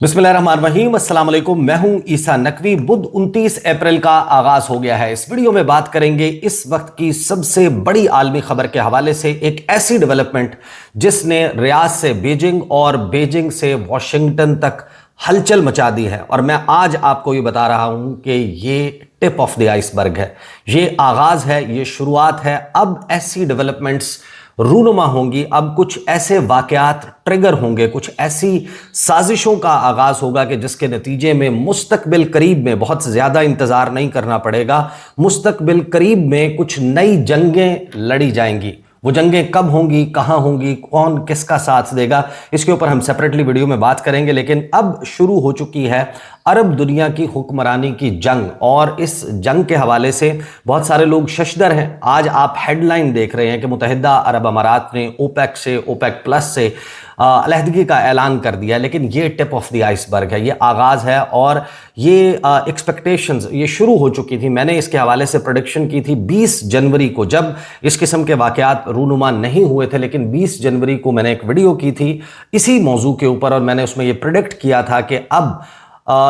बिस्मिल्लाहिर्रहमानिर्रहीम, अस्सलाम वालेकुम। मैं हूं ईसा नकवी। बुध 29 अप्रैल का आगाज हो गया है। इस वीडियो में बात करेंगे इस वक्त की सबसे बड़ी आलमी खबर के हवाले से, एक ऐसी डेवलपमेंट जिसने रियाद से बीजिंग और बीजिंग से वॉशिंगटन तक हलचल मचा दी है। और मैं आज आपको ये बता रहा हूं कि ये टिप ऑफ द आइसबर्ग है, ये आगाज है, ये शुरुआत है। अब ऐसी डेवलपमेंट्स रूनुमा होंगी, अब कुछ ऐसे वाकयात ट्रिगर होंगे, कुछ ऐसी साजिशों का आगाज होगा कि जिसके नतीजे में मुस्तकबिल करीब में, बहुत ज़्यादा इंतज़ार नहीं करना पड़ेगा, मुस्तकबिल करीब में कुछ नई जंगें लड़ी जाएंगी। वो जंगें कब होंगी, कहां होंगी, कौन किसका साथ देगा, इसके ऊपर हम सेपरेटली वीडियो में बात करेंगे। लेकिन अब शुरू हो चुकी है अरब दुनिया की हुक्मरानी की जंग, और इस जंग के हवाले से बहुत सारे लोग शशदर हैं। आज आप हेडलाइन देख रहे हैं कि मुत्तहिदा अरब अमारात ने ओपेक से, ओपेक प्लस से अलहदगी का ऐलान कर दिया। लेकिन ये टिप ऑफ द आइसबर्ग है, ये आगाज़ है, और ये एक्सपेक्टेशंस ये शुरू हो चुकी थी। मैंने इसके हवाले से प्रेडिक्शन की थी 20 जनवरी को, जब इस किस्म के वाकयात रूनुमा नहीं हुए थे। लेकिन 20 जनवरी को मैंने एक वीडियो की थी इसी मौजू के ऊपर, और मैंने उसमें ये प्रेडिक्ट किया था कि अब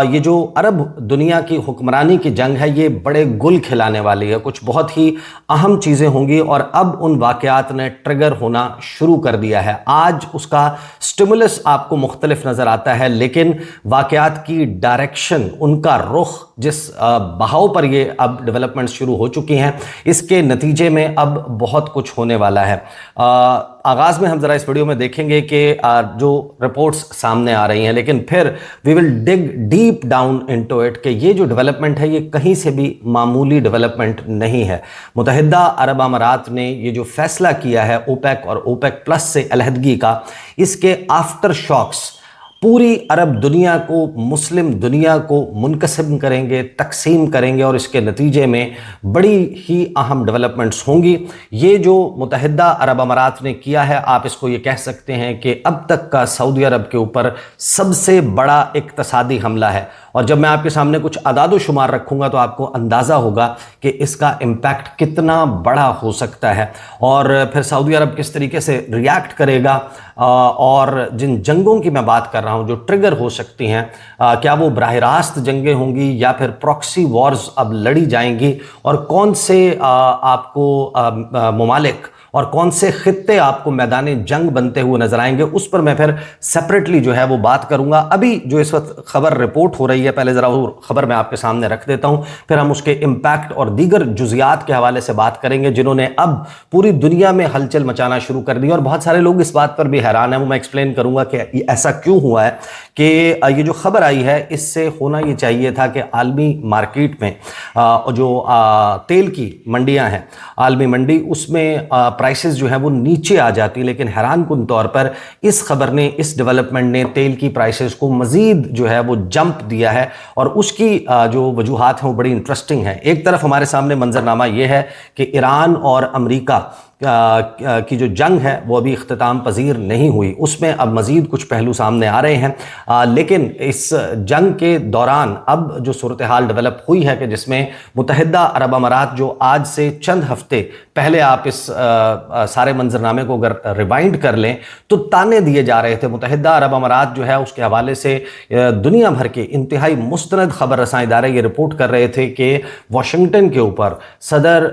ये जो अरब दुनिया की हुक्मरानी की जंग है, ये बड़े गुल खिलाने वाली है, कुछ बहुत ही अहम चीज़ें होंगी। और अब उन वाकयात ने ट्रिगर होना शुरू कर दिया है। आज उसका स्टिमुलस आपको मुख्तलिफ नज़र आता है, लेकिन वाकयात की डायरेक्शन, उनका रुख, जिस बहाव पर ये अब डेवलपमेंट शुरू हो चुकी हैं, इसके नतीजे में अब बहुत कुछ होने वाला है। आगाज़ में हम ज़रा इस वीडियो में देखेंगे कि जो रिपोर्ट्स सामने आ रही हैं, लेकिन फिर we will dig deep down into it कि ये जो डेवलपमेंट है ये कहीं से भी मामूली डेवलपमेंट नहीं है। मुत्तहिदा अरब अमारात ने ये जो फैसला किया है ओपेक और ओपेक प्लस से अलहदगी का, इसके आफ्टर शॉक्स पूरी अरब दुनिया को, मुस्लिम दुनिया को मुनकसिम करेंगे, तकसीम करेंगे, और इसके नतीजे में बड़ी ही अहम डेवलपमेंट्स होंगी। ये जो मुत्तहिदा अरब अमारात ने किया है, आप इसको ये कह सकते हैं कि अब तक का सऊदी अरब के ऊपर सबसे बड़ा इक्तसादी हमला है। और जब मैं आपके सामने कुछ अदाद व शुमार रखूँगा तो आपको अंदाज़ा होगा कि इसका इम्पैक्ट कितना बड़ा हो सकता है, और फिर सऊदी अरब किस तरीके से रिएक्ट करेगा। और जिन जंगों की मैं बात कर रहा हूँ जो ट्रिगर हो सकती हैं, क्या वो बराह रास्त जंगें होंगी या फिर प्रॉक्सी वॉर्स अब लड़ी जाएंगी, और कौन से आपको ममालिक और कौन से खित्ते आपको मैदान जंग बनते हुए नजर आएंगे, उस पर मैं फिर सेपरेटली जो है वो बात करूंगा। अभी जो इस वक्त खबर रिपोर्ट हो रही है, पहले ज़रा वो खबर मैं आपके सामने रख देता हूं, फिर हम उसके इम्पैक्ट और दीगर जुजियात के हवाले से बात करेंगे जिन्होंने अब पूरी दुनिया में हलचल मचाना शुरू कर दी। और बहुत सारे लोग इस बात पर भी हैरान हैं, वो मैं एक्सप्लेन करूंगा कि ऐसा क्यों हुआ है कि ये जो खबर आई है इससे होना ये चाहिए था कि आलमी मार्केट में जो तेल की मंडियां हैं, आलमी मंडी, उसमें प्राइसेस जो है वो नीचे आ जाती। लेकिन हैरान कुन तौर पर इस खबर ने, इस डेवलपमेंट ने तेल की प्राइसेस को मज़ीद जो है वो जंप दिया है, और उसकी जो वजूहात हैं वो बड़ी इंटरेस्टिंग है। एक तरफ हमारे सामने मंजरनामा ये है कि ईरान और अमेरिका की जो जंग है वो अभी इख्तिताम पजीर नहीं हुई, उसमें अब मज़ीद कुछ पहलू सामने आ रहे हैं। लेकिन इस जंग के दौरान अब जो सूरत हाल डेवलप हुई है कि जिसमें मुत्तहिदा अरब अमारात, जो आज से चंद हफ्ते पहले आप इस सारे मंजरनामे को अगर रिवाइंड कर लें तो ताने दिए जा रहे थे। मुत्तहिदा अरब अमारात जो है उसके हवाले से दुनिया भर के इंतहाई मुस्तनद खबर रसां इदारे ये रिपोर्ट कर रहे थे कि वाशिंगटन के ऊपर, सदर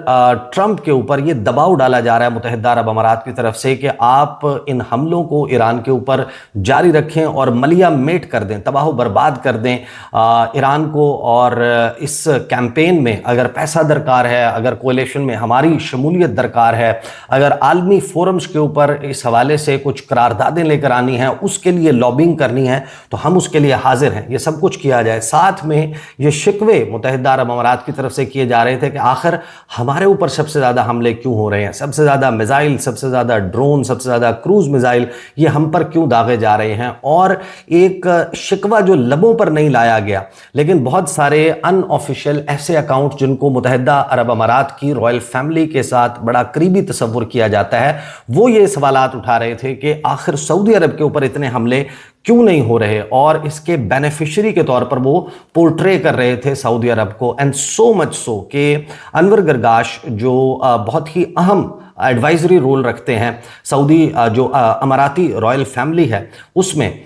ट्रंप के ऊपर ये दबाव डाला जा रहा है मुत्तहिदा अरब अमारात की तरफ से कि आप इन हमलों को ईरान के ऊपर जारी रखें और मलिया मेट कर दें, तबाह बर्बाद कर दें ईरान को। और इस कैंपेन में अगर पैसा दरकार है, अगर कोलिशन में हमारी शमूलियत दरकार है, अगर आलमी फोरम्स के ऊपर इस हवाले से कुछ करारदादें लेकर आनी है, उसके लिए लॉबिंग करनी है, तो हम उसके लिए हाजिर हैं, ये सब कुछ किया जाए। साथ में ये शिकवे मुत्तहिदा अरब अमारात की तरफ से किए जा रहे थे कि आखिर हमारे ऊपर सबसे ज़्यादा हमले क्यों हो रहे हैं, सबसे ज़्यादा मिसाइल, सबसे ज़्यादा ड्रोन, सबसे ज़्यादा क्रूज मिसाइल ये हम पर क्यों दागे जा रहे हैं। और एक शिकवा जो लबों पर नहीं लाया गया, लेकिन बहुत सारे अनऑफिशियल ऐसे अकाउंट जिनको मुत्तहिदा अरब अमारात की रॉयल फैमिली के साथ बड़ा करीबी तस्वुर किया जाता है, वो ये सवालात उठा रहे थे कि आखिर सऊदी अरब के ऊपर इतने हमले क्यों नहीं हो रहे, और इसके बेनिफिशियरी के तौर पर वो पोर्ट्रे कर रहे थे सऊदी अरब को। एंड सो मच सो कि अनवर गरगाश जो बहुत ही अहम एडवाइजरी रोल रखते हैं सऊदी जो अमाराती रॉयल फैमिली है उसमें,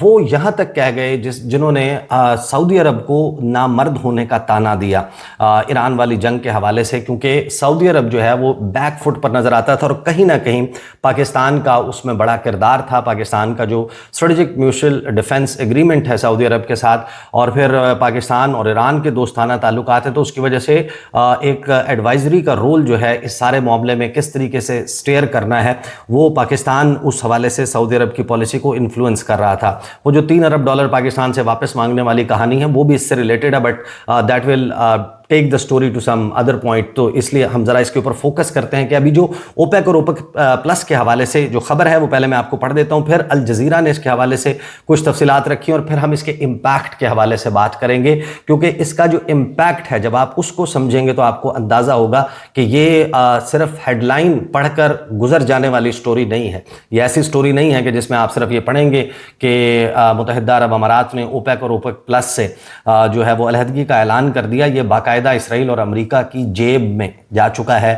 वो यहाँ तक कह गए जिन्होंने सऊदी अरब को नामर्द होने का ताना दिया ईरान वाली जंग के हवाले से, क्योंकि सऊदी अरब जो है वो बैक फुट पर नज़र आता था और कहीं ना कहीं पाकिस्तान का उसमें बड़ा किरदार था। पाकिस्तान का जो स्ट्रेटेजिक म्यूचुअल डिफेंस एग्रीमेंट है सऊदी अरब के साथ, और फिर पाकिस्तान और ईरान के दोस्ताना ताल्लुकात हैं, तो उसकी वजह से एक एडवाइजरी का रोल जो है इस सारे मामले में किस तरीके से स्टेयर करना है, वो पाकिस्तान उस हवाले से सऊदी अरब की पॉलिसी को इन्फ्लुएंस कर रहा था। वो जो $3 अरब पाकिस्तान से वापस मांगने वाली कहानी है वो भी इससे रिलेटेड है, but that will take the story to some other point. तो इसलिए हम ज़रा इसके ऊपर फोकस करते हैं कि अभी जो ओपेक और ओपेक प्लस के हवाले से जो खबर है वो पहले मैं आपको पढ़ देता हूँ, फिर अल जज़ीरा ने इसके हवाले से कुछ तफसीलात रखी और फिर हम इसके इम्पैक्ट के हवाले से बात करेंगे, क्योंकि इसका जो इम्पैक्ट है जब आप उसको समझेंगे तो आपको अंदाज़ा होगा कि ये सिर्फ हेडलाइन पढ़कर गुजर जाने वाली स्टोरी नहीं है। ये ऐसी स्टोरी नहीं है कि जिसमें आप सिर्फ ये पढ़ेंगे कि मुत्तहिदा अरब अमारात ने ओपेक और ओपेक प्लस से जो है वो अलहदगी का ऐलान कर दिया। ये बाकायदा इसराइल और अमेरिका की जेब में जा चुका है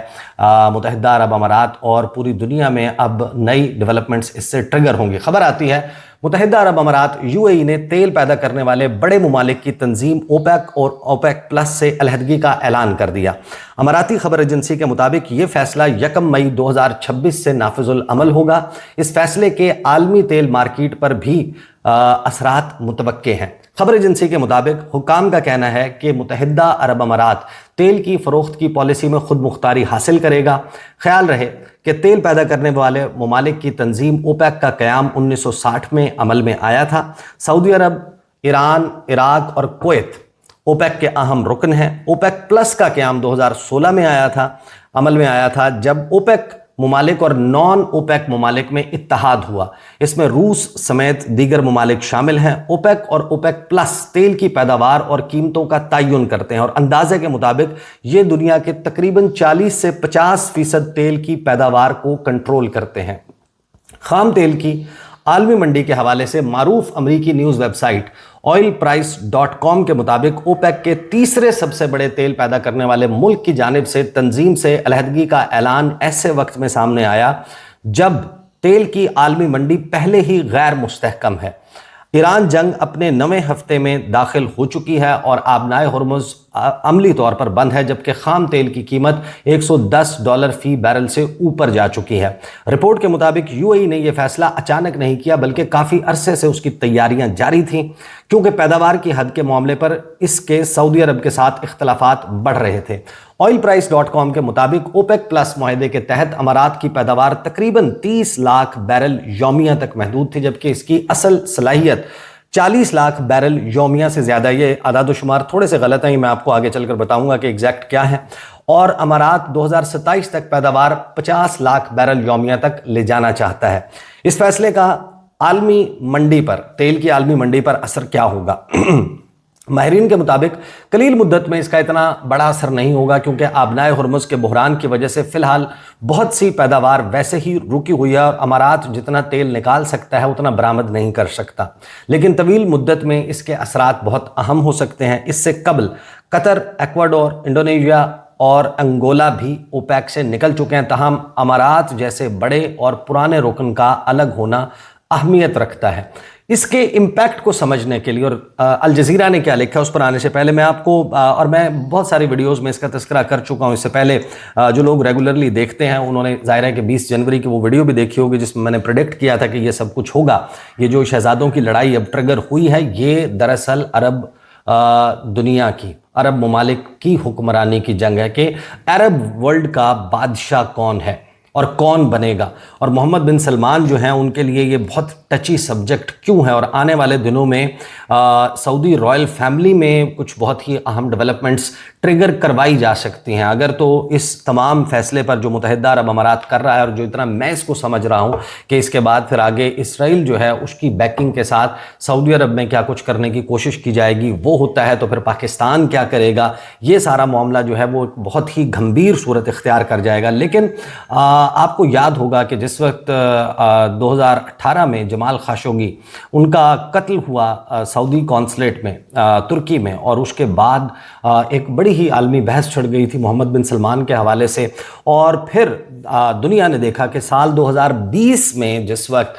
मुत्तहिदा अरब अमारात, और पूरी दुनिया में अब नई डेवलपमेंट्स इससे ट्रिगर होंगी। खबर आती है मुत्तहिदा अरब अमारात यूएई ने तेल पैदा करने वाले बड़े मुमालिक की तंजीम ओपेक और ओपेक प्लस से अलहदगी का ऐलान कर दिया। अमाराती खबर एजेंसी के मुताबिक ये फैसला 1 मई 2026 से नाफिजुल अमल होगा। इस फैसले के आलमी तेल मार्केट पर भी असरात मुतवक्के हैं। खबर एजेंसी के मुताबिक हुकाम का कहना है कि मुत्तहिदा अरब अमारात तेल की फ़रोख्त की पॉलिसी में खुद मुख्तारी हासिल करेगा। ख्याल रहे कि तेल पैदा करने वाले ममालिक की तंजीम ओपेक का क़याम 1960 में अमल में आया था। सऊदी अरब, ईरान, इराक और कुवैत ओपेक के अहम रुकन हैं। ओपेक प्लस का क़याम 2016 में अमल में आया था, जब ओपेक ममालिक और नॉन ओपेक ममालिक में इत्तहाद हुआ। इसमें रूस समेत दीगर ममालिक शामिल हैं। ओपेक और ओपेक प्लस तेल की पैदावार और कीमतों का तयन करते हैं और अंदाजे के मुताबिक ये दुनिया के तकरीबन 40 से 50% तेल की पैदावार को कंट्रोल करते हैं। खाम तेल की आलमी मंडी के हवाले से मारूफ अमरीकी न्यूज़ वेबसाइट oilprice.com के मुताबिक ओपेक के तीसरे सबसे बड़े तेल पैदा करने वाले मुल्क की जानिब से तंजीम से अलहदगी का ऐलान ऐसे वक्त में सामने आया जब तेल की आलमी मंडी पहले ही गैर मुस्तहकम है। ईरान जंग अपने 9वें हफ्ते में दाखिल हो चुकी है और आबनाए हुर्मुज़ अमली तौर पर बंद है, जबकि खाम तेल की कीमत $110 फी बैरल से ऊपर जा चुकी है। रिपोर्ट के मुताबिक यूएई ने यह फैसला अचानक नहीं किया, बल्कि काफ़ी अरसे से उसकी तैयारियां जारी थीं, क्योंकि पैदावार की हद के मामले पर इसके सऊदी अरब के साथ इख्तलाफात बढ़ रहे थे। oilprice.com के मुताबिक ओपेक प्लस मुआहदे के तहत अमारात की पैदावार तकरीबन 30 लाख बैरल यौमिया तक महदूद थी, जबकि इसकी असल सलाहियत 40 लाख बैरल यौमिया से ज़्यादा। ये आदाद-ओ-शुमार थोड़े से गलत हैं, मैं आपको आगे चलकर बताऊंगा कि एग्जैक्ट क्या है। और अमारात 2027 तक पैदावार 50 लाख बैरल यौमिया तक ले जाना चाहता है। इस फैसले का आलमी मंडी पर, तेल की आलमी मंडी पर असर क्या होगा? माहिरीन के मुताबिक कलील मुद्दत में इसका इतना बड़ा असर नहीं होगा, क्योंकि आबनाए हुर्मुज़ के बहरान की वजह से फ़िलहाल बहुत सी पैदावार वैसे ही रुकी हुई है और अमारात जितना तेल निकाल सकता है उतना बरामद नहीं कर सकता। लेकिन तवील मुद्दत में इसके असरात बहुत अहम हो सकते हैं। इससे कबल कतर, एक्वाडोर, इंडोनेशिया और अंगोला भी ओपेक से निकल चुके हैं। तहम अमारात जैसे बड़े और पुराने रुकन का अलग होना अहमियत रखता है। इसके इम्पैक्ट को समझने के लिए, और अल जज़ीरा ने क्या लिखा उस पर आने से पहले मैं आपको, और मैं बहुत सारी वीडियोस में इसका तज़किरा कर चुका हूँ इससे पहले, जो लोग रेगुलरली देखते हैं उन्होंने ज़ाहिर है कि 20 जनवरी की वो वीडियो भी देखी होगी जिसमें मैंने प्रेडिक्ट किया था कि ये सब कुछ होगा। ये जो शहजादों की लड़ाई अब ट्रिगर हुई है, ये दरअसल अरब दुनिया की, अरब ममालिक की हुक्मरानी की जंग है कि अरब वर्ल्ड का बादशाह कौन है और कौन बनेगा। और मोहम्मद बिन सलमान जो हैं उनके लिए ये बहुत टची सब्जेक्ट क्यों है, और आने वाले दिनों में सऊदी रॉयल फैमिली में कुछ बहुत ही अहम डेवलपमेंट्स ट्रिगर करवाई जा सकती हैं अगर तो इस तमाम फैसले पर जो मुत्तहिदा अरब अमारात कर रहा है, और जो इतना मैं इसको समझ रहा हूँ कि इसके बाद फिर आगे इसराइल जो है उसकी बैकिंग के साथ सऊदी अरब में क्या कुछ करने की कोशिश की जाएगी, वो होता है तो फिर पाकिस्तान क्या करेगा, ये सारा मामला जो है वो बहुत ही गंभीर सूरत इख्तियार कर जाएगा। लेकिन आपको याद होगा कि जिस वक्त 2018 में जमाल खाशोगी उनका कत्ल हुआ सऊदी कॉन्सुलेट में तुर्की में, और उसके बाद एक बड़ी ही आलमी बहस छिड़ गई थी मोहम्मद बिन सलमान के हवाले से। और फिर दुनिया ने देखा कि साल 2020 में जिस वक्त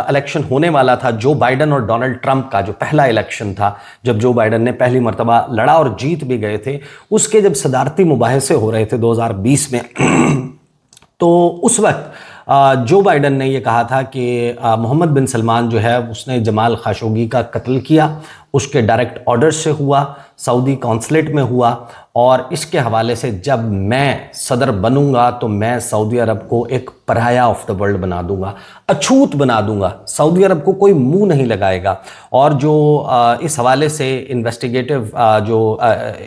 इलेक्शन होने वाला था जो बाइडन और डोनाल्ड ट्रंप का, जो पहला इलेक्शन था जब जो बाइडन ने पहली मर्तबा लड़ा और जीत भी गए थे, उसके जब सदारती मुबाहिसे हो रहे थे 2020 में तो उस वक्त जो बाइडन ने ये कहा था कि मोहम्मद बिन सलमान जो है उसने जमाल खाशोगी का कत्ल किया, उसके डायरेक्ट ऑर्डर से हुआ, सऊदी कॉन्सुलेट में हुआ, और इसके हवाले से जब मैं सदर बनूंगा तो मैं सऊदी अरब को एक पराया ऑफ द वर्ल्ड बना दूंगा, अछूत बना दूंगा, सऊदी अरब को कोई मुंह नहीं लगाएगा। और जो इस हवाले से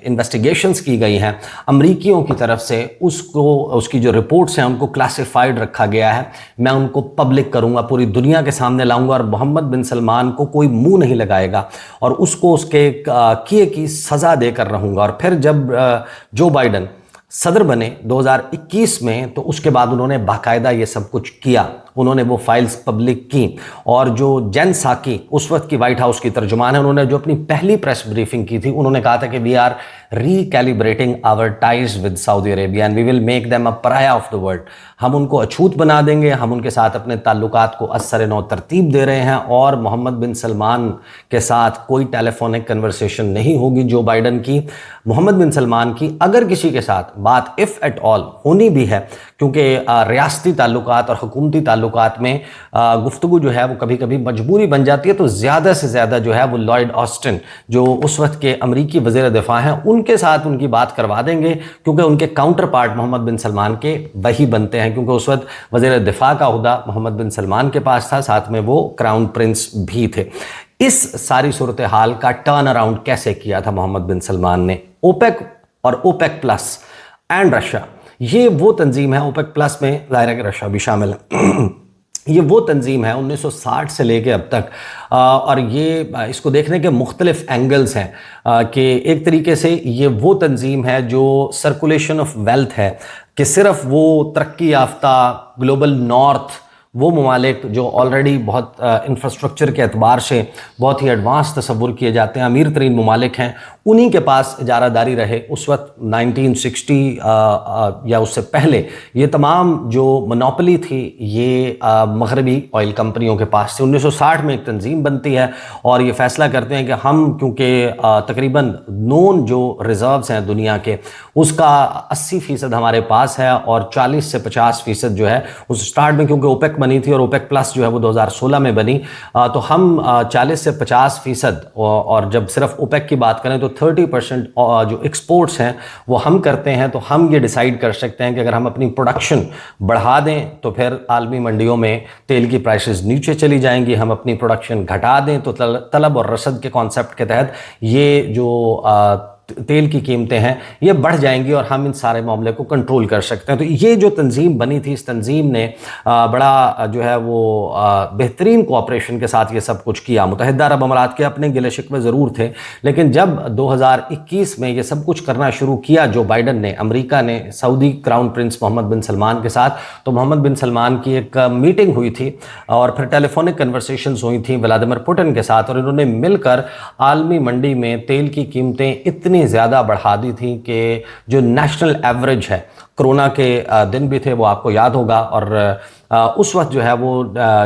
इन्वेस्टिगेशंस की गई हैं अमरीकियों की तरफ से, उसकी जो रिपोर्ट्स हैं उनको क्लासिफाइड रखा गया है। मैं उनको पब्लिक करूंगा, पूरी दुनिया के सामने लाऊंगा, और मोहम्मद बिन सलमान को कोई मुंह नहीं लगाएगा और उसको उसके किए की सज़ा देकर रहूंगा। और फिर जब जो बाइडन सदर बने 2021 में तो उसके बाद उन्होंने बाकायदा ये सब कुछ किया, उन्होंने वो फाइल्स पब्लिक की। और जो जेन साकी उस वक्त की वाइट हाउस की तर्जुमान है, उन्होंने जो अपनी पहली प्रेस ब्रीफिंग की थी, उन्होंने कहा था कि we are recalibrating our ties with Saudi Arabia and we will make them a pariah of the world. हम उनको अछूत बना देंगे, हम उनके साथ अपने ताल्लुकात को असर नौ तरतीब दे रहे हैं, और मोहम्मद बिन सलमान के साथ कोई टेलीफोनिक कन्वर्सेशन नहीं होगी जो बाइडन की। मोहम्मद बिन सलमान की अगर किसी के साथ बात इफ़ एट ऑल होनी भी है, क्योंकि रियासती ताल्लुकात और हुकूमती ताल्लुकात में गुफ्तगू जो है वो कभी कभी मजबूरी बन जाती है, तो ज़्यादा से ज़्यादा जो है वो लॉयड ऑस्टिन जो उस वक्त के अमरीकी वज़ीर दिफा हैं उनके साथ उनकी बात करवा देंगे, क्योंकि उनके काउंटर पार्ट मोहम्मद बिन सलमान के वही बनते हैं, क्योंकि उस वक्त वज़ीर दिफा का ओहदा मोहम्मद बिन सलमान के पास था, साथ में वो क्राउन प्रिंस भी थे। इस सारी सूरत हाल का टर्न अराउंड कैसे किया था मोहम्मद बिन सलमान ने? ओपेक और ओपेक प्लस एंड रशिया, ये वो तंजीम है, ओपेक प्लस में ज़ाहिर है कि रशिया भी शामिल है ये वो तंजीम है 1960 से लेके अब तक, और ये इसको देखने के मुख्तलिफ एंगल्स हैं कि एक तरीके से ये वो तंजीम है जो सर्कुलेशन ऑफ वेल्थ है, कि सिर्फ वो तरक्की याफ्ता ग्लोबल नॉर्थ, वो ममालिक जो ऑलरेडी बहुत इंफ्रास्ट्रक्चर के एतबार से बहुत ही एडवांस तस्वुर किए जाते हैं, अमीर तरीन ममालिक हैं, उन्हीं के पास इजारादारी रहे। उस वक्त 1960 या उससे पहले ये तमाम जो मोनोपोली थी ये मगरबी ऑयल कंपनियों के पास थी। 1960 में एक तंजीम बनती है और ये फैसला करते हैं कि हम, क्योंकि तकरीबन नोन जो रिज़र्व्स हैं दुनिया के उसका 80% हमारे पास है, और 40 से 50% जो है उस स्टार्ट में, क्योंकि ओपेक बनी थी और ओपेक प्लस जो है वो 2016 में बनी, तो हम 40 से 50%, और जब सिर्फ ओपेक की बात करें तो 30% जो एक्सपोर्ट्स हैं वो हम करते हैं। तो हम ये डिसाइड कर सकते हैं कि अगर हम अपनी प्रोडक्शन बढ़ा दें तो फिर आलमी मंडियों में तेल की प्राइसेस नीचे चली जाएंगी, हम अपनी प्रोडक्शन घटा दें तो तलब और रसद के कॉन्सेप्ट के तहत ये जो तेल की कीमतें हैं ये बढ़ जाएंगी और हम इन सारे मामले को कंट्रोल कर सकते हैं। तो ये जो तंजीम बनी थी, इस तंजीम ने बड़ा जो है वो बेहतरीन कोऑपरेशन के साथ ये सब कुछ किया। मुत्तहिदा अरब अमारात के अपने गिले शिकवे ज़रूर थे, लेकिन जब 2021 में ये सब कुछ करना शुरू किया जो बाइडन ने, अमेरिका ने, सऊदी क्राउन प्रिंस मोहम्मद बिन सलमान के साथ, तो मोहम्मद बिन सलमान की एक मीटिंग हुई थी और फिर टेलीफोनिक कन्वर्सेशंस हुई थी व्लादिमीर पुतिन के साथ, और इन्होंने मिलकर आलमी मंडी में तेल की कीमतें इतनी ज़्यादा बढ़ा दी थी कि जो नेशनल एवरेज है, कोरोना के दिन भी थे वो आपको याद होगा, और उस वक्त जो है वो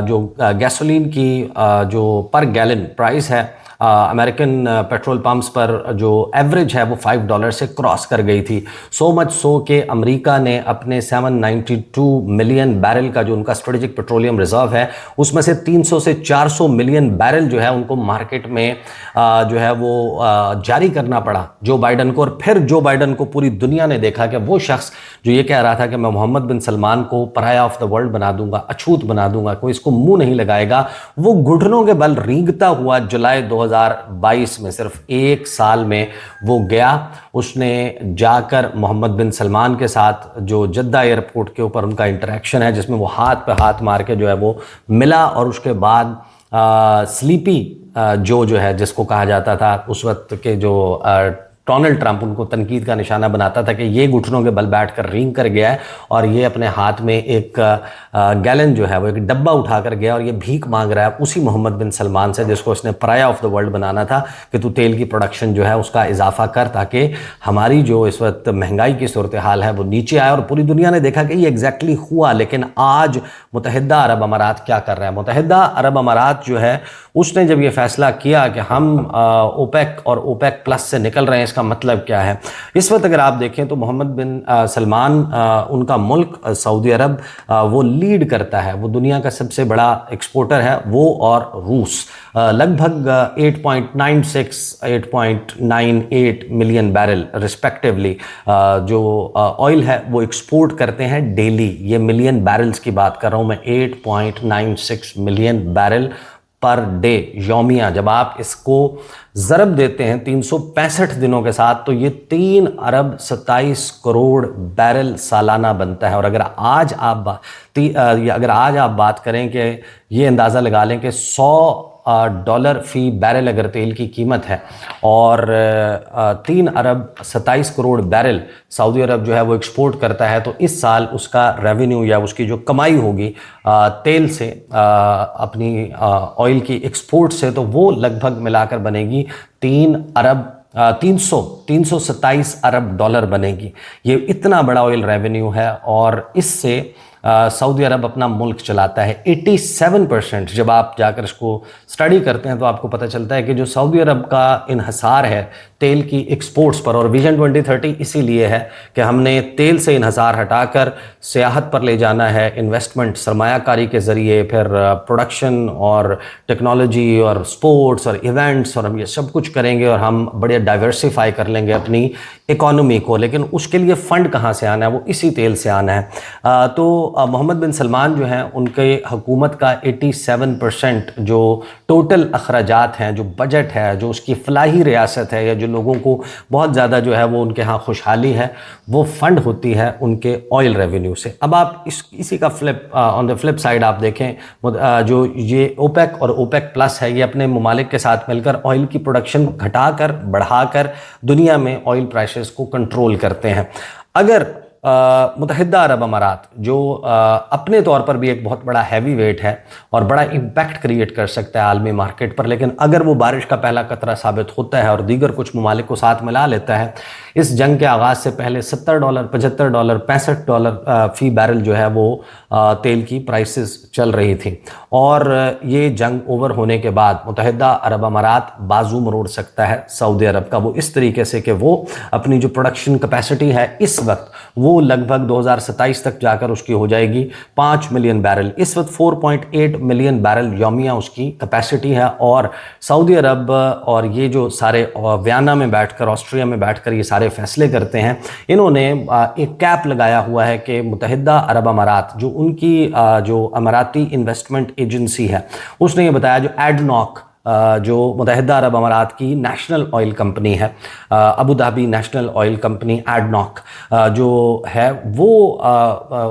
जो गैसोलीन की जो पर गैलन प्राइस है अमेरिकन पेट्रोल पंप्स पर जो एवरेज है वो $5 से क्रॉस कर गई थी। सो मच सो कि अमेरिका ने अपने 792 मिलियन बैरल का जो उनका स्ट्रेटेजिक पेट्रोलियम रिजर्व है उसमें से 300 से 400 मिलियन बैरल जो है उनको मार्केट में जो है वो जारी करना पड़ा जो बाइडन को। और फिर जो बाइडन को पूरी दुनिया ने देखा कि वो शख्स जो ये कह रहा था कि मैं मोहम्मद बिन सलमान को पराया ऑफ द वर्ल्ड बना दूंगा, अछूत बना दूंगा, कोई इसको मुंह नहीं लगाएगा, वो घुटनों के बल रींगता हुआ जुलाई 2022 में, सिर्फ एक साल में वो गया। उसने जाकर मोहम्मद बिन सलमान के साथ जो जद्दा एयरपोर्ट के ऊपर उनका इंटरेक्शन है जिसमें वो हाथ पे हाथ मार के जो है वो मिला, और उसके बाद स्लीपी जो है जिसको कहा जाता था उस वक्त के जो डोनाल्ड ट्रंप उनको तनकीद का निशाना बनाता था कि ये घुटनों के बल बैठ कर रिंग कर गया है और ये अपने हाथ में एक गैलन जो है वो एक डब्बा उठा कर गया और ये भीख मांग रहा है उसी मोहम्मद बिन सलमान से, जिसको इसने पराया ऑफ द वर्ल्ड बनाना था कि तू तेल की प्रोडक्शन जो है उसका इजाफा कर ताकि हमारी जो इस वक्त महंगाई की सूरत हाल है वो नीचे आए। और पूरी दुनिया ने देखा कि ये एग्जैक्टली हुआ। लेकिन आज मुत्तहिदा अरब अमारात क्या कर रहा है? मुत्तहिदा अरब अमारात जो है उसने जब ये फैसला किया कि हम ओपेक और ओपेक प्लस से निकल रहे हैं, इसका मतलब क्या है? इस वक्त अगर आप देखें तो मोहम्मद बिन सलमान उनका मुल्क सऊदी अरब वो लीड करता है, वो दुनिया का सबसे बड़ा एक्सपोर्टर है, वो और रूस। लगभग 8.96 8.98 मिलियन बैरल रिस्पेक्टिवली जो ऑयल है वो एक्सपोर्ट करते हैं डेली। ये मिलियन बैरल्स की बात कर रहा हूँ मैं, 8.96 मिलियन बैरल पर डे, यौमिया। जब आप इसको ज़रब देते हैं 365 दिनों के साथ तो ये 3 अरब 27 करोड़ बैरल सालाना बनता है। और अगर आज आप बात करें कि ये अंदाज़ा लगा लें कि $100 फी बैरल अगर तेल की कीमत है और 3 अरब 27 करोड़ बैरल सऊदी अरब जो है वो एक्सपोर्ट करता है, तो इस साल उसका रेवेन्यू या उसकी जो कमाई होगी तेल से अपनी ऑयल की एक्सपोर्ट से, तो वो लगभग मिलाकर बनेगी 327 अरब डॉलर बनेगी। ये इतना बड़ा ऑयल रेवेन्यू है और इससे सऊदी अरब अपना मुल्क चलाता है। 87% जब आप जाकर इसको स्टडी करते हैं तो आपको पता चलता है कि जो सऊदी अरब का इन्हसार है तेल की एक्सपोर्ट्स पर, और विजन 2030 इसीलिए है कि हमने तेल से इन्हसार हटाकर सियाहत पर ले जाना है, इन्वेस्टमेंट सरमायाकारी के ज़रिए, फिर प्रोडक्शन और टेक्नोलॉजी और स्पोर्ट्स और इवेंट्स, और हम ये सब कुछ करेंगे और हम बड़े डाइवर्सिफाई कर लेंगे अपनी इकॉनमी को। लेकिन उसके लिए फ़ंड कहाँ से आना है? वो इसी तेल से आना है। तो मोहम्मद बिन सलमान जो हैं उनके हुकूमत का 87% जो टोटल अखराजात हैं, जो बजट है, जो उसकी फलाही रियासत है, या जो लोगों को बहुत ज़्यादा जो है वो उनके यहाँ खुशहाली है, वो फ़ंड होती है उनके ऑयल रेवेन्यू से। अब आप इसी का ऑन द फ्लिप साइड आप देखें, जो ये ओपेक और ओपेक प्लस है, ये अपने ममालिक के साथ मिलकर ऑयल की प्रोडक्शन घटाकर बढ़ाकर दुनिया में ऑयल प्राइसेस को कंट्रोल करते हैं। अगर मुत्तहिदा अरब अमारात जो अपने तौर पर भी एक बहुत बड़ा हैवी वेट है और बड़ा इम्पैक्ट क्रिएट कर सकता है आलमी मार्केट पर, लेकिन अगर वो बारिश का पहला कतरा साबित होता है और दीगर कुछ ममालिक को साथ मिला लेता है, इस जंग के आगाज़ से पहले $70, $75, $65 फ़ी बैरल जो है वो तेल की प्राइसेस चल रही थी। और ये जंग ओवर होने के बाद मुत्तहिदा अरब अमारात बाजू मरोड़ सकता है सऊदी अरब का, वो इस तरीके से कि वो अपनी जो प्रोडक्शन कैपेसिटी है इस वक्त वो लगभग 2027 तक जाकर उसकी हो जाएगी 5 मिलियन बैरल। इस वक्त 4.8 मिलियन बैरल यौमिया उसकी कैपेसिटी है। और सऊदी अरब और ये जो सारे वियना में बैठकर, ऑस्ट्रिया में बैठकर ये सारे फैसले करते हैं, इन्होंने एक कैप लगाया हुआ है कि मुत्तहिदा अरब अमारात जो उनकी जो अमाराती इन्वेस्टमेंट एजेंसी है, उसने ये बताया, जो एडनॉक जो मुत्तहिदा अरब अमारात की नेशनल ऑयल कंपनी है, Abu Dhabi national oil company ADNOC जो है वो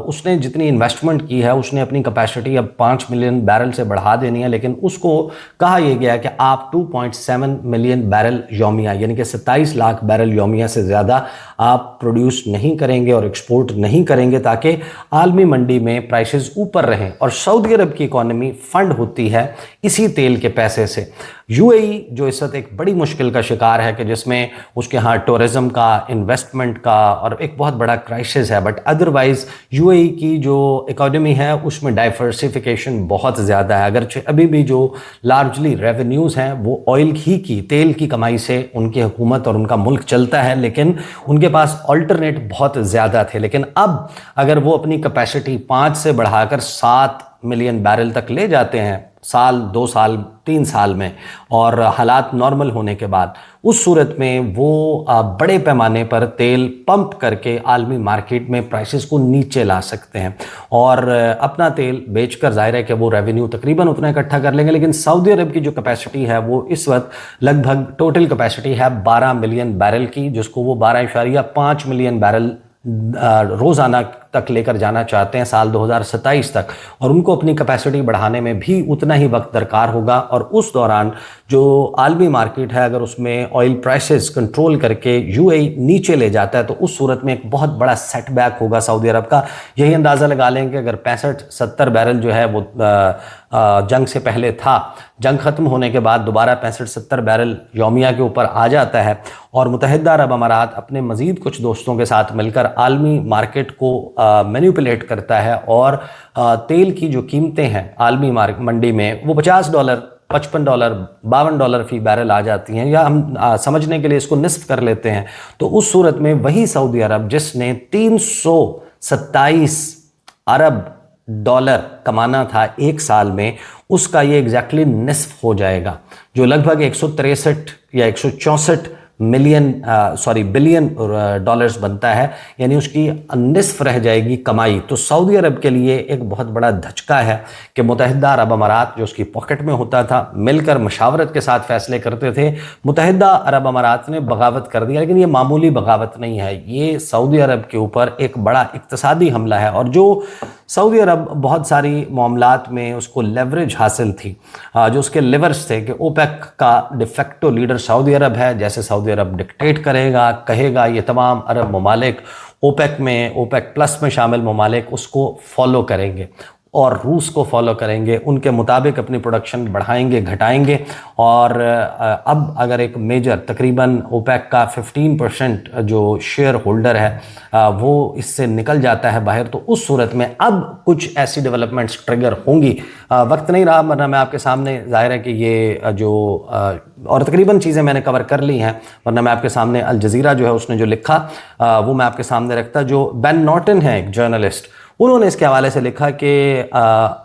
उसने जितनी इन्वेस्टमेंट की है उसने अपनी कैपेसिटी अब 5 मिलियन बैरल से बढ़ा देनी है। लेकिन उसको कहा यह गया है कि आप 2.7 मिलियन बैरल यौमिया यानी कि 27 लाख बैरल यौमिया से ज़्यादा आप प्रोड्यूस नहीं करेंगे और एक्सपोर्ट नहीं करेंगे, ताकि आलमी मंडी में प्राइसेस ऊपर रहें। और सऊदी अरब की इकॉनमी फंड होती है इसी तेल के पैसे से। यूएई जो इस वक्त एक बड़ी मुश्किल का शिकार है कि जिसमें उसके यहाँ टूरिज्म का, इन्वेस्टमेंट का और एक बहुत बड़ा क्राइसिस है, बट अदरवाइज़ यूएई की जो इकोनॉमी है उसमें डाइवर्सिफिकेशन बहुत ज़्यादा है। अगर अभी भी जो लार्जली रेवेन्यूज़ हैं वो ऑयल ही की, तेल की कमाई से उनकी हुकूमत और उनका मुल्क चलता है, लेकिन उनके पास अल्टरनेट बहुत ज़्यादा थे। लेकिन अब अगर वो अपनी कैपेसिटी 5 से बढ़ाकर 7 मिलियन बैरल तक ले जाते हैं साल, 2 साल, 3 साल में, और हालात नॉर्मल होने के बाद, उस सूरत में वो बड़े पैमाने पर तेल पंप करके आलमी मार्केट में प्राइसेस को नीचे ला सकते हैं और अपना तेल बेचकर जाहिर है कि वो रेवेन्यू तकरीबन उतना इकट्ठा कर लेंगे। लेकिन सऊदी अरब की जो कैपेसिटी है वो इस वक्त लगभग टोटल कैपेसिटी है 12 मिलियन बैरल की, जिसको वो 12.5 मिलियन बैरल रोज़ाना तक लेकर जाना चाहते हैं साल 2027 तक, और उनको अपनी कैपेसिटी बढ़ाने में भी उतना ही वक्त दरकार होगा। और उस दौरान जो आलमी मार्केट है, अगर उसमें ऑयल प्राइसेस कंट्रोल करके यूएई नीचे ले जाता है तो उस सूरत में एक बहुत बड़ा सेटबैक होगा सऊदी अरब का। यही अंदाज़ा लगा लें कि अगर 65-70 बैरल जो है वो जंग से पहले था, जंग ख़त्म होने के बाद दोबारा 65-70 बैरल यौमिया के ऊपर आ जाता है, और मुत्तहिदा अरब अमारात अपने मज़ीद कुछ दोस्तों के साथ मिलकर आलमी मार्केट को मैनिपुलेट करता है, और तेल की जो कीमतें हैं आलमी मंडी में वो $50, $55, $52 फी बैरल आ जाती हैं, या हम समझने के लिए इसको निस्फ कर लेते हैं, तो उस सूरत में वही सऊदी अरब जिसने 327 अरब डॉलर कमाना था एक साल में, उसका ये एग्जैक्टली निस्फ हो जाएगा, जो लगभग 163 या 164 बिलियन डॉलर्स बनता है, यानी उसकी निस्फ रह जाएगी कमाई। तो सऊदी अरब के लिए एक बहुत बड़ा धचका है कि मुत्तहिदा अरब अमारात जो उसकी पॉकेट में होता था, मिलकर मशावरत के साथ फैसले करते थे, मुत्तहिदा अरब अमारात ने बगावत कर दिया। लेकिन ये मामूली बगावत नहीं है, ये सऊदी अरब के ऊपर एक बड़ा इक्तिसादी हमला है। और जो सऊदी अरब बहुत सारी मामलात में उसको लेवरेज हासिल थी, जो उसके लिवर्स थे कि ओपेक का डिफेक्टो लीडर सऊदी अरब है, जैसे सऊदी अरब डिक्टेट करेगा, कहेगा, ये तमाम अरब ममालिक ओपेक में, ओपेक प्लस में शामिल ममालिक उसको फॉलो करेंगे और रूस को फॉलो करेंगे, उनके मुताबिक अपनी प्रोडक्शन बढ़ाएंगे, घटाएंगे। और अब अगर एक मेजर तकरीबन ओपेक का 15% जो शेयर होल्डर है वो इससे निकल जाता है बाहर, तो उस सूरत में अब कुछ ऐसी डेवलपमेंट्स ट्रिगर होंगी। वक्त नहीं रहा, वरना मैं आपके सामने, जाहिर है कि ये जो और तकरीबन चीज़ें मैंने कवर कर ली हैं, वरना मैं आपके सामने अल जज़ीरा जो है उसने जो लिखा वो मैं आपके सामने रखता। जो बेन नॉर्टन है, एक जर्नलिस्ट, उन्होंने इसके हवाले से लिखा कि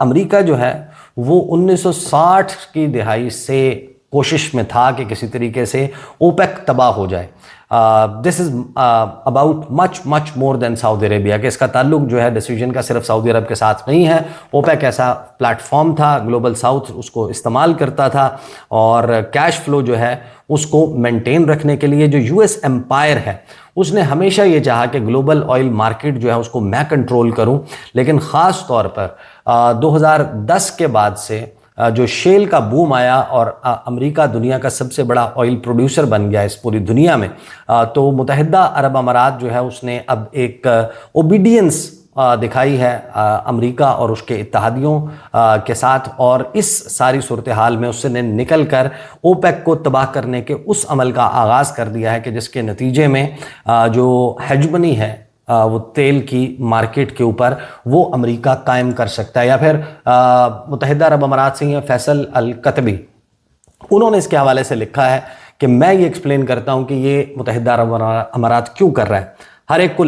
अमेरिका जो है वो 1960 की दिहाई से कोशिश में था कि किसी तरीके से ओपेक तबाह हो जाए। This is about much more than Saudi Arabia, कि इसका ताल्लुक जो है डिसीजन का सिर्फ सऊदी अरब के साथ नहीं है। ओपेक ऐसा प्लेटफॉर्म था, ग्लोबल साउथ उसको इस्तेमाल करता था, और कैश फ्लो जो है उसको मेंटेन रखने के लिए जो यूएस एम्पायर है उसने हमेशा ये चाहा कि ग्लोबल ऑयल मार्केट जो है उसको मैं कंट्रोल करूं। लेकिन ख़ास तौर पर 2010 के बाद से जो शेल का बूम आया और अमेरिका दुनिया का सबसे बड़ा ऑयल प्रोड्यूसर बन गया इस पूरी दुनिया में, तो मुत्तहिदा अरब अमारात जो है उसने अब एक ओबीडियंस दिखाई है अमेरिका और उसके इत्तेहादियों के साथ, और इस सारी सूरत हाल में उसने निकल कर ओपेक को तबाह करने के उस अमल का आगाज़ कर दिया है कि जिसके नतीजे में जो हेजमनी है वो तेल की मार्केट के ऊपर वो अमेरिका कायम कर सकता है। या फिर मुत्तहिदा अरब अमारात से फैसल अल कतबी, उन्होंने इसके हवाले से लिखा है कि मैं ये एक्सप्लेन करता हूँ कि ये मुत्तहिदा अरब अमारात क्यों कर रहा है। हर एक को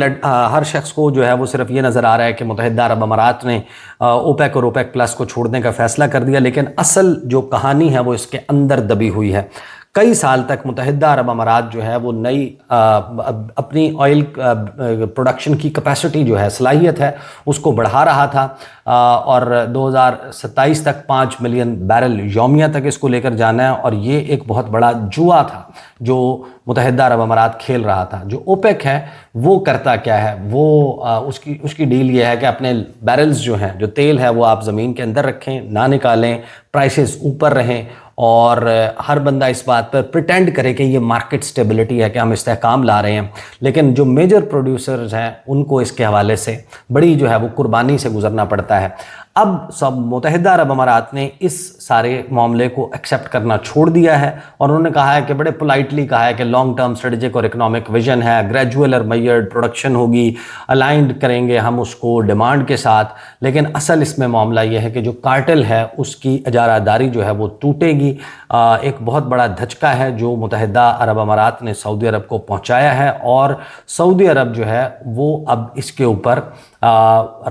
हर शख्स को जो है वो सिर्फ ये नज़र आ रहा है कि मुत्तहिदा अरब अमारात ने ओपेक और ओपेक प्लस को छोड़ने का फ़ैसला कर दिया, लेकिन असल जो कहानी है वो इसके अंदर दबी हुई है। कई साल तक मुत्तहिदा अरब अमारात जो है वो नई अपनी ऑयल प्रोडक्शन की कैपेसिटी जो है, सलाहियत है, उसको बढ़ा रहा था, और 2027 तक 5 मिलियन बैरल यौमिया तक इसको लेकर जाना है। और ये एक बहुत बड़ा जुआ था जो मुत्तहिदा अरब अमारात खेल रहा था। जो ओपेक है वो करता क्या है, वो उसकी डील ये है कि अपने बैरल्स जो हैं, जो तेल है, वो आप ज़मीन के अंदर रखें, ना निकालें, प्राइसेस ऊपर रहें, और हर बंदा इस बात पर प्रिटेंड करे कि ये मार्केट स्टेबिलिटी है, कि हम इस्तेहकाम ला रहे हैं। लेकिन जो मेजर प्रोड्यूसर्स हैं उनको इसके हवाले से बड़ी जो है वो कुर्बानी से गुजरना पड़ता है। अब सब मुत्तहिदा अरब अमारात ने इस सारे मामले को एक्सेप्ट करना छोड़ दिया है, और उन्होंने कहा है कि बड़े पोलाइटली कहा है कि लॉन्ग टर्म स्ट्रेटेजिक और इकोनॉमिक विजन है, ग्रेजुअल और मेजर्ड प्रोडक्शन होगी, अलाइंड करेंगे हम उसको डिमांड के साथ। लेकिन असल इसमें मामला यह है कि जो कार्टेल है उसकी इजारादारी जो है वो टूटेगी। एक बहुत बड़ा धचका है जो मुत्तहिदा अरब अमारात ने सऊदी अरब को पहुंचाया है, और सऊदी अरब जो है वो अब इसके ऊपर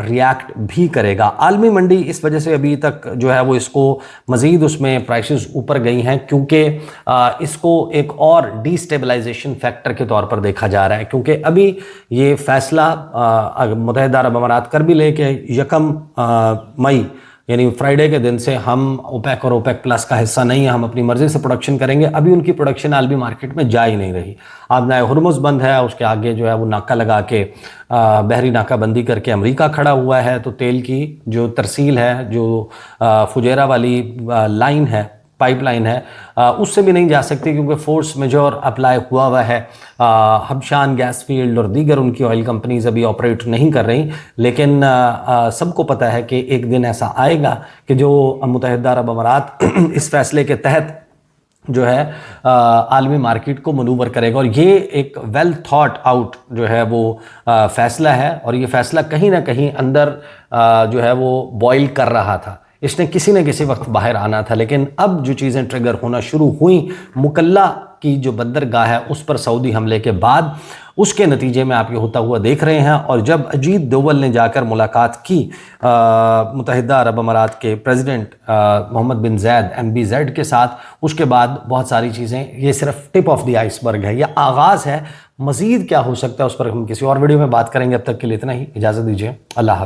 रिएक्ट भी करेगा। आलमी मंडी इस वजह से अभी तक जो है वो इसको मज़ीद उसमें प्राइसेस ऊपर गई हैं, क्योंकि इसको एक और डिस्टेबलाइजेशन फैक्टर के तौर पर देखा जा रहा है। क्योंकि अभी ये फ़ैसला मुत्तहिदा अरब अमारात कर भी ले कि 1 मई یعنی فرائیڈے کے دن سے ہم اوپیک اور اوپیک پلس کا حصہ نہیں ہے، ہم اپنی مرضی سے پروڈکشن کریں گے. ابھی ان کی پروڈکشن عالمی مارکیٹ میں جا ہی نہیں رہی. اب نئے ہرمز بند ہے، اس کے آگے جو ہے وہ ناکہ لگا کے بحری ناکہ بندی کر کے امریکہ کھڑا ہوا ہے. تو تیل کی جو ترسیل ہے، جو فجیرہ والی لائن ہے، پائپ لائن ہے، اس سے بھی نہیں جا سکتی کیونکہ فورس میجور اپلائی ہوا ہے. ہبشان گیس فیلڈ اور دیگر ان کی آئل کمپنیز ابھی آپریٹ نہیں کر رہی، لیکن سب کو پتہ ہے کہ ایک دن ایسا آئے گا کہ جو متحدہ عرب امارات اس فیصلے کے تحت جو ہے عالمی مارکیٹ کو منور کرے گا. اور یہ ایک ویل تھاٹ آؤٹ جو ہے وہ فیصلہ ہے، اور یہ فیصلہ کہیں نہ کہیں اندر جو ہے وہ بوائل کر رہا تھا. اس نے کسی نہ کسی وقت باہر آنا تھا، لیکن اب جو چیزیں ٹریگر ہونا شروع ہوئیں، مکلا کی جو بندرگاہ ہے اس پر سعودی حملے کے بعد، اس کے نتیجے میں آپ یہ ہوتا ہوا دیکھ رہے ہیں. اور جب اجیت دوول نے جا کر ملاقات کی متحدہ عرب امارات کے پریزیڈنٹ محمد بن زید MBZ کے ساتھ، اس کے بعد بہت ساری چیزیں، یہ صرف ٹپ آف دی آئس برگ ہے، یہ آغاز ہے. مزید کیا ہو سکتا ہے اس پر ہم کسی اور ویڈیو میں بات کریں گے. اب تک کے لیے اتنا ہی، اجازت دیجیے. اللہ حافظ.